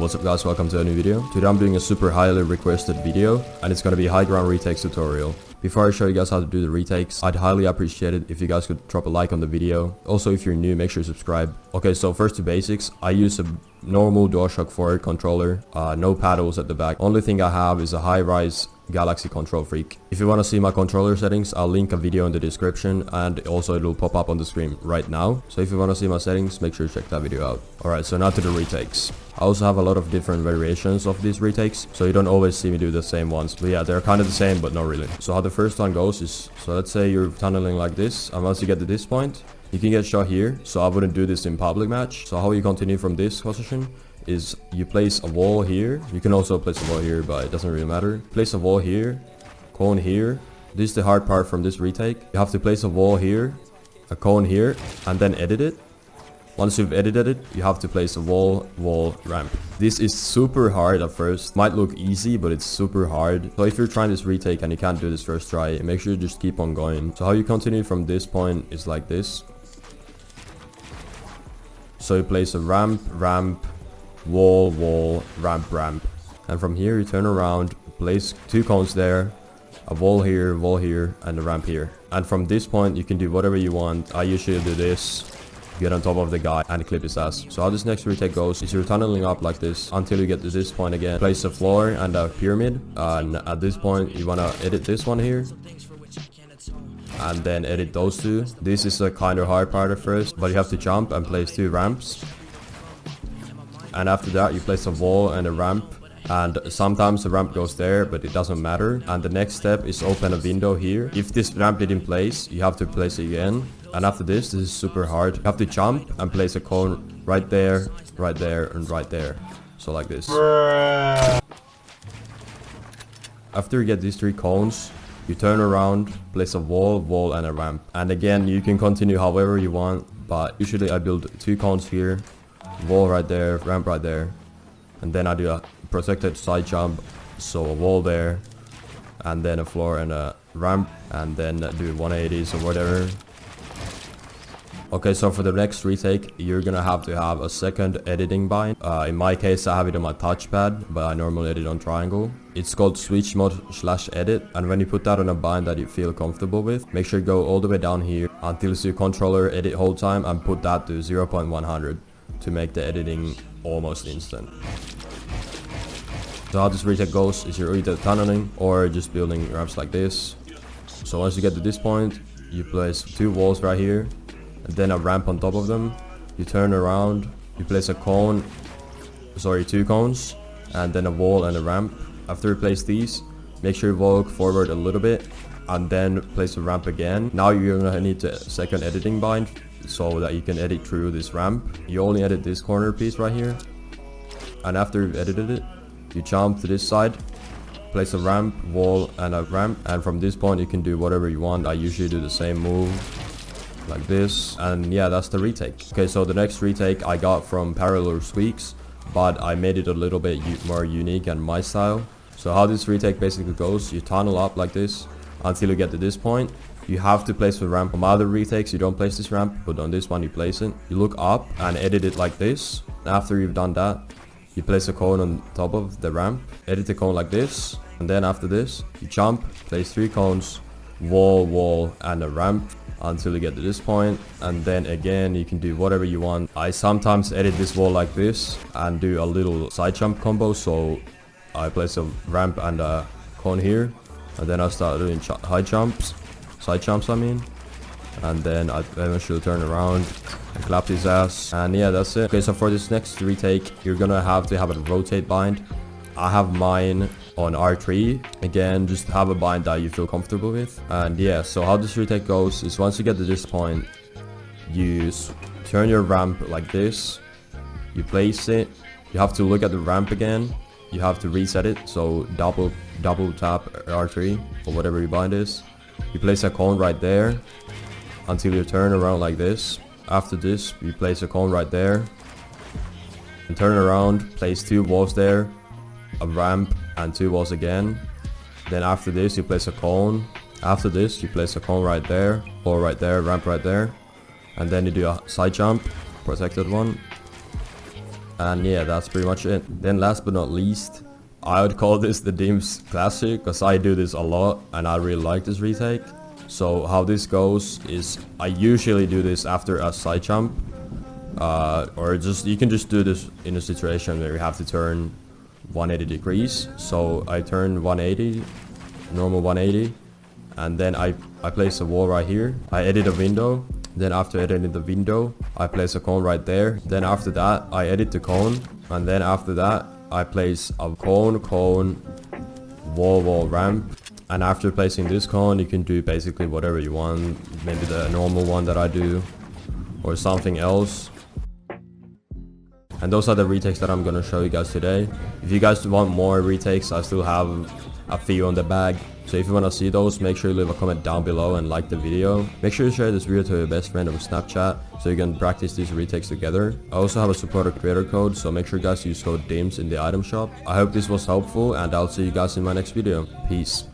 what's up guys, welcome to a new video. Today I'm doing a super highly requested video and it's gonna be high ground retakes tutorial. Before I show you guys how to do the retakes, I'd highly appreciate it if you guys could drop a like on the video. Also, if you're new, make sure you subscribe. Okay, so first to basics, I use a normal DualShock 4 controller, no paddles at the back. Only thing I have is a high-rise Galaxy Control Freak. If you want to see my controller settings, I'll link a video in the description and also it will pop up on the screen right now. So if you want to see my settings, make sure you check that video out. Alright, so now to the retakes. I also have a lot of different variations of these retakes, so you don't always see me do the same ones. But yeah, they're kind of the same, but not really. So how the first one goes is, so let's say you're tunneling like this, and once you get to this point, you can get shot here. So I wouldn't do this in public match. So how you continue from this position is you place a wall here. You can also place a wall here, but it doesn't really matter. Place a wall here, cone here. This is the hard part from this retake. You have to place a wall here, a cone here, and then edit it. Once you've edited it, you have to place a wall, ramp. This is super hard at first. Might look easy, but it's super hard. So if you're trying this retake and you can't do this first try, make sure you just keep on going. So how you continue from this point is like this. So you place a ramp, wall, ramp. And from here you turn around, place two cones there, a wall here, and a ramp here. And from this point you can do whatever you want. I usually do this. Get on top of the guy and clip his ass. So how this next retake goes is you're tunneling up like this until you get to this point again. Place a floor and a pyramid, and at this point you want to edit this one here and then edit those two. This is a kind of hard part at first, but you have to jump and place two ramps, and after that you place a wall and a ramp. And sometimes the ramp goes there, but it doesn't matter. And the next step is open a window here. If this ramp didn't place, you have to place it again. And after this is super hard. You have to jump and place a cone right there, and right there. So like this. After you get these three cones, you turn around, place a wall, and a ramp. And again, you can continue however you want, but usually I build two cones here, wall right there, ramp right there. And then I do a protected side jump, so a wall there, and then a floor and a ramp, and then do 180s or whatever. Okay, so for the next retake, you're gonna have to have a second editing bind. In my case, I have it on my touchpad, but I normally edit on triangle. It's called switch mode /edit, and when you put that on a bind that you feel comfortable with, make sure you go all the way down here until you see controller edit hold time and put that to 0.100 to make the editing almost instant. So how this retake goes is you're either tunneling or just building ramps like this. So once you get to this point, you place two walls right here, and then a ramp on top of them. You turn around, you place a cone, two cones, and then a wall and a ramp. After you place these, make sure you walk forward a little bit, and then place a ramp again. Now you're gonna need a second editing bind so that you can edit through this ramp. You only edit this corner piece right here, and after you've edited it, you jump to this side, place a ramp, wall, and a ramp, and from this point you can do whatever you want. I usually do the same move like this, and yeah, that's the retake. Okay, so the next retake I got from Parallel Squeaks, but I made it a little bit more unique and my style. So how this retake basically goes, you tunnel up like this until you get to this point. You have to place the ramp. On my other retakes you don't place this ramp, but on this one you place it. You look up and edit it like this. After you've done that, you place a cone on top of the ramp, edit the cone like this, and then after this you jump, place three cones, wall, and a ramp until you get to this point. And then again you can do whatever you want. I sometimes edit this wall like this and do a little side jump combo. So I place a ramp and a cone here, and then I start doing side jumps I mean, and then I eventually turn around and clap his ass, and yeah, that's it. Okay, so for this next retake you're gonna have to have a rotate bind. I have mine on R3. Again, just have a bind that you feel comfortable with. And yeah, so how this retake goes is once you get to this point, you turn your ramp like this, you place it, you have to look at the ramp again, you have to reset it, so double tap R3 or whatever your bind is. You place a cone right there until you turn around like this. After this you place a cone right there and turn around, place two walls there, a ramp, and two walls again. Then after this you place a cone. After this you place a cone right there, wall right there, ramp right there, and then you do a side jump, protected one, And yeah, that's pretty much it. Then last but not least, I would call this the Dims Classic, because I do this a lot and I really like this retake. So how this goes is I usually do this after a side jump, or just you can just do this in a situation where you have to turn 180 degrees. So I turn 180, normal 180, and then I place a wall right here. I edit a window. Then after editing the window, I place a cone right there. Then after that, I edit the cone, and then after that, I place a cone, wall, ramp. And after placing this cone, you can do basically whatever you want. Maybe the normal one that I do, or something else. And those are the retakes that I'm gonna show you guys today. If you guys want more retakes, I still have a few on the bag. So if you want to see those, make sure you leave a comment down below and like the video. Make sure you share this video to your best friend on Snapchat so you can practice these retakes together. I also have a supporter creator code, so make sure you guys use code DIMS in the item shop. I hope this was helpful, and I'll see you guys in my next video. Peace.